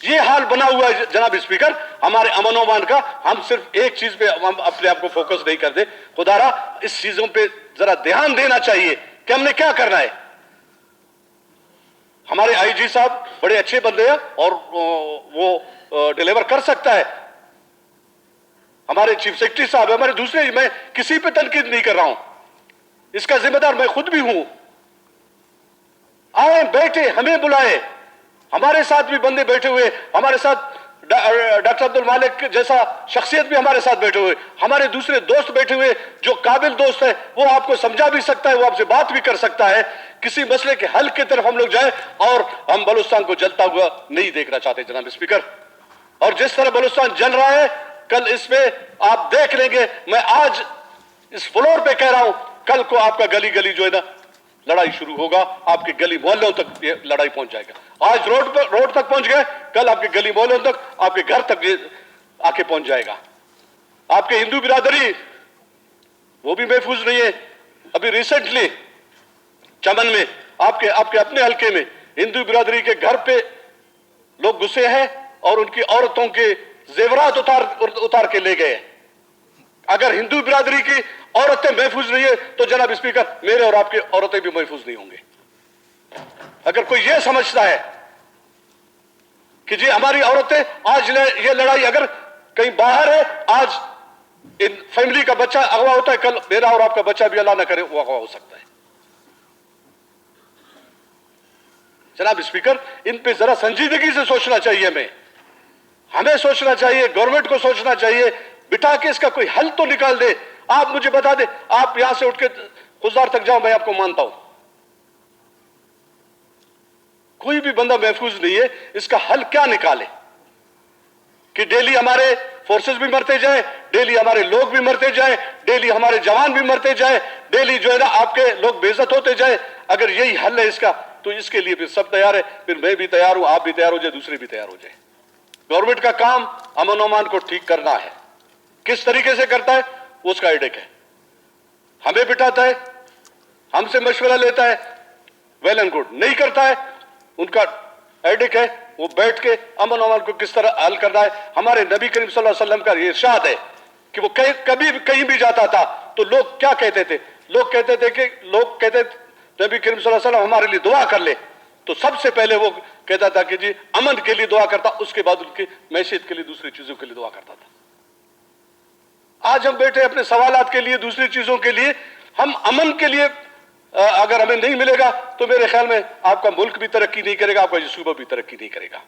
یہ حال بنا ہوا ہے جناب اسپیکر ہمارے امن و امان کا. ہم صرف ایک چیز پہ ہم اپنے آپ کو فوکس نہیں کرتے. خدا را اس چیزوں پہ ذرا دھیان دینا چاہیے کہ ہم نے کیا کرنا ہے. ہمارے آئی جی صاحب بڑے اچھے بندے ہیں اور وہ ڈیلیور کر سکتا ہے. ہمارے چیف سیکرٹری صاحب ہمارے دوسرے, میں کسی پہ تنقید نہیں کر رہا ہوں, اس کا ذمہ دار میں خود بھی ہوں. آئے بیٹھے, ہمیں بلائے. ہمارے ساتھ بھی بندے بیٹھے ہوئے, ہمارے ساتھ ڈاکٹر عبد المالک جیسا شخصیت بھی ہمارے ساتھ بیٹھے ہوئے, ہمارے دوسرے دوست بیٹھے ہوئے جو قابل دوست ہے, وہ آپ کو سمجھا بھی سکتا ہے, وہ آپ سے بات بھی کر سکتا ہے. کسی مسئلے کے حل کی طرف ہم لوگ جائیں, اور ہم بلوچستان کو جلتا ہوا نہیں دیکھنا چاہتے جناب اسپیکر. اور جس طرح بلوچستان جل رہا ہے کل اس میں آپ دیکھ لیں گے. میں آج اس فلور پہ کہہ رہا ہوں, کل کو آپ کا گلی گلی جو ہے نا لڑائی شروع ہوگا, آپ کے گلی محلوں تک یہ لڑائی پہنچ جائے گا. آج روڈ تک پہنچ گئے, کل آپ کے گلی محلوں تک, آپ کے گھر تک آ کے پہنچ جائے گا. آپ کے ہندو برادری وہ بھی محفوظ نہیں ہے. ابھی ریسنٹلی چمن میں آپ کے اپنے حلقے میں ہندو برادری کے گھر پہ لوگ گھسے ہیں اور ان کی عورتوں کے زیورات اتار کے لے گئے. اگر ہندو برادری کی عورتیں محفوظ نہیں ہے تو جناب اسپیکر میرے اور آپ کی عورتیں بھی محفوظ نہیں ہوں گے. اگر کوئی یہ سمجھتا ہے کہ جی ہماری عورتیں آج یہ لڑائی اگر کہیں باہر ہے, آج ان فیملی کا بچہ اغوا ہوتا ہے, کل میرا اور آپ کا بچہ بھی اللہ نہ کرے وہ اغوا ہو سکتا ہے. جناب اسپیکر ان پہ ذرا سنجیدگی سے سوچنا چاہیے. ہمیں سوچنا چاہیے, گورنمنٹ کو سوچنا چاہیے, بٹھا کے اس کا کوئی حل تو نکال دے. آپ مجھے بتا دیں, آپ یہاں سے اٹھ کے خزدار تک جاؤ, میں آپ کو مانتا ہوں کوئی بھی بندہ محفوظ نہیں ہے. اس کا حل کیا نکالے کہ ڈیلی ہمارے فورسز بھی مرتے جائیں, ڈیلی ہمارے لوگ بھی مرتے جائیں, ڈیلی ہمارے جوان بھی مرتے جائیں, ڈیلی جو ہے نا آپ کے لوگ بے عزت ہوتے جائیں. اگر یہی حل ہے اس کا تو اس کے لیے پھر سب تیار ہے, پھر میں بھی تیار ہوں, آپ بھی تیار ہو جائے, دوسرے بھی تیار ہو جائے. گورنمنٹ کا کام امن و امان کو ٹھیک کرنا ہے. کس طریقے سے کرتا ہے وہ اس کا ایڈک ہے. ہمیں بٹھاتا ہے, ہم سے مشورہ لیتا ہے, ویل اینڈ گڈ. نہیں کرتا ہے, ان کا ایڈک ہے, وہ بیٹھ کے امن و امان کو کس طرح حل کرنا ہے. ہمارے نبی کریم صلی اللہ علیہ وسلم کا یہ ارشاد ہے کہ وہ کبھی کہیں بھی جاتا تھا تو لوگ کیا کہتے تھے, لوگ کہتے تھے نبی کریم صلی اللہ علیہ وسلم ہمارے لیے دعا کر لے. تو سب سے پہلے وہ کہتا تھا کہ جی امن کے لیے دعا کرتا, اس کے بعد ان کی معیشت کے لیے دوسری چیزوں کے لیے دعا کرتا تھا. آج ہم بیٹھے اپنے سوالات کے لیے, دوسری چیزوں کے لیے. ہم امن کے لیے اگر ہمیں نہیں ملے گا تو میرے خیال میں آپ کا ملک بھی ترقی نہیں کرے گا, آپ کا یہ صوبہ بھی ترقی نہیں کرے گا.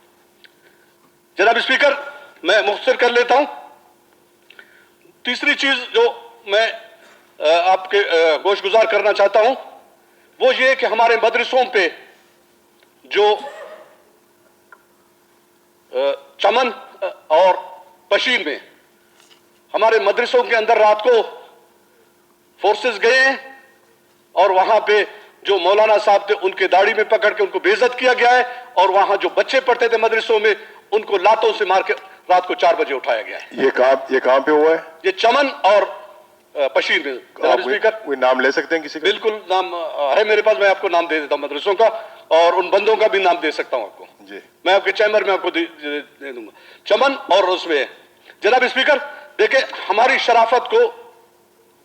جناب اسپیکر میں مختصر کر لیتا ہوں. تیسری چیز جو میں آپ کے گوش گزار کرنا چاہتا ہوں وہ یہ کہ ہمارے مدرسوں پہ جو چمن اور پشین میں ہمارے مدرسوں کے اندر رات کو فورسز گئے ہیں اور وہاں پہ جو مولانا صاحب تھے ان کے داڑھی میں پکڑ کے ان کو بے عزت کیا گیا ہے, اور وہاں جو بچے پڑھتے تھے مدرسوں میں ان کو لاتوں سے مار کے رات کو 4 بجے اٹھایا گیا ہے. یہ کہاں پہ ہوا ہے؟ یہ چمن اور پشین میں. جناب اسپیکر کوئی نام لے سکتے ہیں کسی کا؟ بالکل نام ہے میرے پاس, میں آپ کو نام دے دیتا ہوں مدرسوں کا, اور ان بندوں کا بھی نام دے سکتا ہوں آپ کو. جی میں آپ کے چیمبر میں آپ کو دے دوں گا. چمن اور اس میں جناب اسپیکر دیکھیں, ہماری شرافت کو,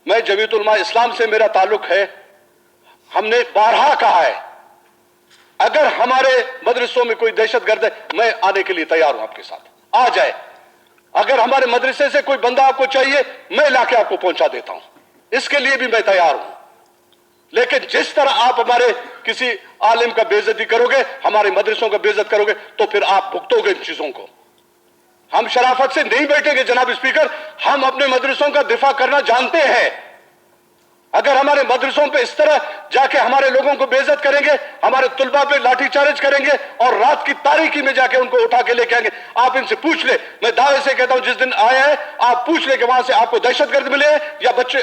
میں جمعیت علماء اسلام سے میرا تعلق ہے, ہم نے بارہا کہا ہے اگر ہمارے مدرسوں میں کوئی دہشت گرد ہے میں آنے کے لیے تیار ہوں, آپ کے ساتھ آ جائے. اگر ہمارے مدرسے سے کوئی بندہ آپ کو چاہیے میں لا کے آپ کو پہنچا دیتا ہوں, اس کے لیے بھی میں تیار ہوں. لیکن جس طرح آپ ہمارے کسی عالم کا بے عزتی کرو گے, ہمارے مدرسوں کا بے عزت کرو گے تو پھر آپ بھگتو گے ان چیزوں کو. ہم شرافت سے نہیں بیٹھیں گے جناب اسپیکر, ہم اپنے مدرسوں کا دفاع کرنا جانتے ہیں. اگر ہمارے مدرسوں پہ اس طرح جا کے ہمارے لوگوں کو بے عزت کریں گے, ہمارے طلباء پہ لاٹھی چارج کریں گے اور رات کی تاریکی میں جا کے ان کو اٹھا کے لے کے آئیں گے, آپ ان سے پوچھ لیں, میں دعوے سے کہتا ہوں جس دن آیا ہے آپ پوچھ لیں کہ وہاں سے آپ کو دہشت گرد ملے ہیں یا بچے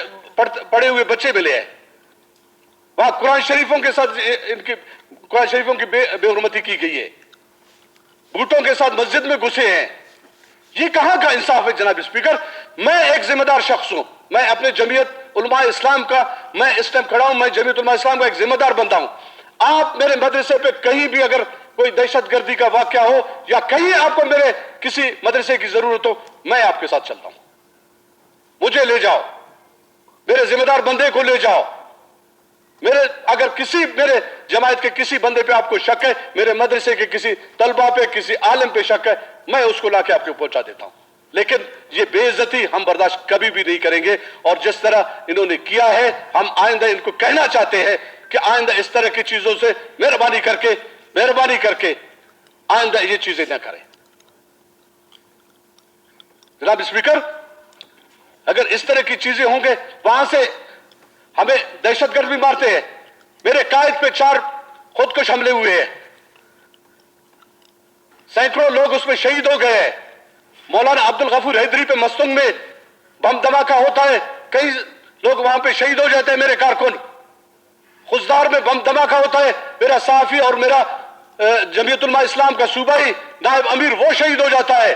پڑے ہوئے بچے ملے ہیں. وہاں قرآن شریفوں کے ساتھ قرآن شریفوں کی بے حرمتی کی گئی ہے, بھوٹوں کے ساتھ مسجد میں گھسے ہیں. یہ کہاں کا انصاف ہے جناب اسپیکر؟ میں ایک ذمہ دار شخص ہوں, میں اپنے جمعیت علماء اسلام کا میں اس ٹائم کھڑا ہوں, میں جمعیت علماء اسلام کا ایک ذمہ دار بندہ ہوں. آپ میرے مدرسے پہ کہیں بھی اگر کوئی دہشت گردی کا واقعہ ہو یا کہیں آپ کو میرے کسی مدرسے کی ضرورت ہو، میں آپ کے ساتھ چلتا ہوں. مجھے لے جاؤ، میرے ذمہ دار بندے کو لے جاؤ. اگر میرے جماعت کے کسی بندے پہ آپ کو شک ہے، میرے مدرسے کے کسی طلبہ پہ، کسی عالم پہ شک ہے، میں اس کو لا کے آپ کو پہنچا دیتا ہوں. لیکن یہ بے عزتی ہم برداشت کبھی بھی نہیں کریں گے. اور جس طرح انہوں نے کیا ہے، ہم آئندہ ان کو کہنا چاہتے ہیں کہ آئندہ اس طرح کی چیزوں سے مہربانی کر کے آئندہ یہ چیزیں نہ کریں. جناب اسپیکر، اگر اس طرح کی چیزیں ہوں گے، وہاں سے ہمیں دہشت گرد بھی مارتے ہیں. میرے قائد پہ 4 خودکش حملے ہوئے ہیں، سینکڑوں لوگ اس میں شہید ہو گئے ہیں. مولانا عبد الغفور حیدری پہ مستنگ میں بم دھماکہ ہوتا ہے، کئی لوگ وہاں پہ شہید ہو جاتے ہیں. میرے کارکن خزدار میں بم دھماکہ ہوتا ہے، میرا صحافی اور میرا جمعیت علماء اسلام کا صوبائی نائب امیر وہ شہید ہو جاتا ہے.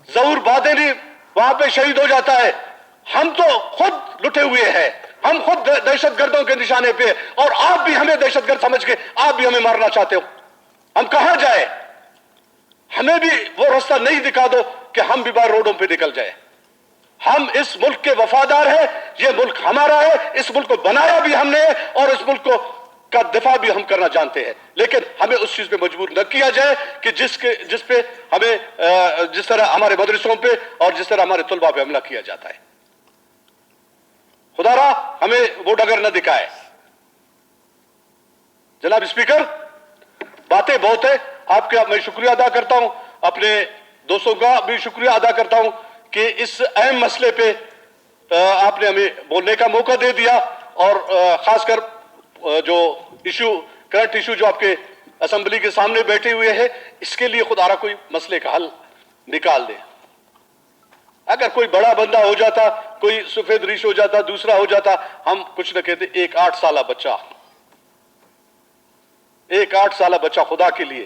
ظہور بادلی وہاں پہ شہید ہو جاتا ہے. ہم تو خود لٹے ہوئے ہیں، ہم خود دہشت گردوں کے نشانے پہ، اور آپ بھی ہمیں دہشت گرد سمجھ کے آپ بھی ہمیں مارنا چاہتے ہو. ہم کہاں جائیں؟ ہمیں بھی وہ راستہ نہیں دکھا دو کہ ہم بھی باہر روڈوں پہ نکل جائیں. ہم اس ملک کے وفادار ہیں، یہ ملک ہمارا ہے، اس ملک کو بنایا بھی ہم نے اور اس ملک کا دفاع بھی ہم کرنا جانتے ہیں. لیکن ہمیں اس چیز پہ مجبور نہ کیا جائے کہ جس پہ ہمیں جس طرح ہمارے مدرسوں پہ اور جس طرح ہمارے طلباء پہ حملہ کیا جاتا ہے. خدا را ہمیں وہ ڈگر نہ دکھائے. جناب اسپیکر، باتیں بہت ہیں. آپ کا میں شکریہ ادا کرتا ہوں، اپنے دوستوں کا بھی شکریہ ادا کرتا ہوں کہ اس اہم مسئلے پہ آپ نے ہمیں بولنے کا موقع دے دیا. اور خاص کر جو کرنٹ ایشو جو آپ کے اسمبلی کے سامنے بیٹھے ہوئے ہیں، اس کے لیے خدا را کوئی مسئلے کا حل نکال دے. اگر کوئی بڑا بندہ ہو جاتا، کوئی سفید ریش ہو جاتا، دوسرا ہو جاتا، ہم کچھ نہ کہتے. ایک 8 سالہ بچہ خدا کے لیے،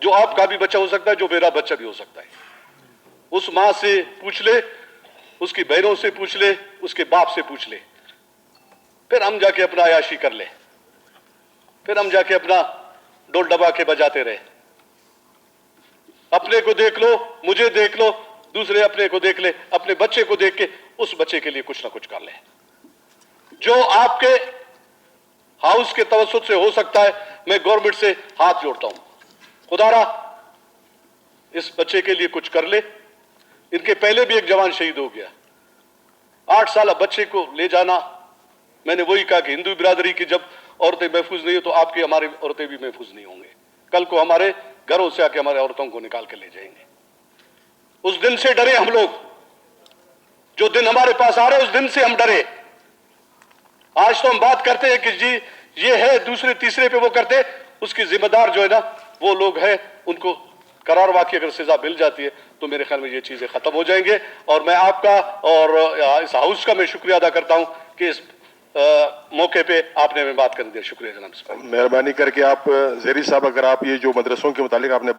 جو آپ کا بھی بچہ ہو سکتا ہے، جو میرا بچہ بھی ہو سکتا ہے. اس ماں سے پوچھ لے، اس کی بہنوں سے پوچھ لے، اس کے باپ سے پوچھ لے. پھر ہم جا کے اپنا عیاشی کر لیں، پھر ہم جا کے اپنا ڈول ڈبا کے بجاتے رہے. اپنے کو دیکھ لو، مجھے دیکھ لو، دوسرے اپنے کو دیکھ لے، اپنے بچے کو دیکھ کے اس بچے کے لیے کچھ نہ کچھ کر لے. جو آپ کے ہاؤس کے توسط سے ہو سکتا ہے، میں گورنمنٹ سے ہاتھ جوڑتا ہوں. خدا را اس بچے کے لیے کچھ کر لے. ان کے پہلے بھی ایک جوان شہید ہو گیا. 8 سالہ بچے کو لے جانا، میں نے وہی کہا کہ ہندو برادری کی جب عورتیں محفوظ نہیں ہو تو آپ کی ہماری عورتیں بھی محفوظ نہیں ہوں گے. کل کو ہمارے گھروں سے آ کے ہمارے عورتوں کو نکال کے لے جائیں گے. اس دن سے ڈرے ہم لوگ، جو دن ہمارے پاس آ رہے اس دن سے ہم ڈرے. آج تو ہم بات کرتے ہیں کہ جی یہ ہے، دوسرے تیسرے پہ وہ کرتے. اس کی ذمہ دار جو ہے نا وہ لوگ ہیں، ان کو قرار واقعی اگر سزا مل جاتی ہے تو میرے خیال میں یہ چیزیں ختم ہو جائیں گے. اور میں آپ کا اور اس ہاؤس کا میں شکریہ ادا کرتا ہوں کہ اس موقع پہ آپ نے ہمیں بات کرنے دیا. شکریہ جناب. مہربانی کر کے آپ زہری صاحب، اگر آپ یہ جو مدرسوں کے متعلق آپ نے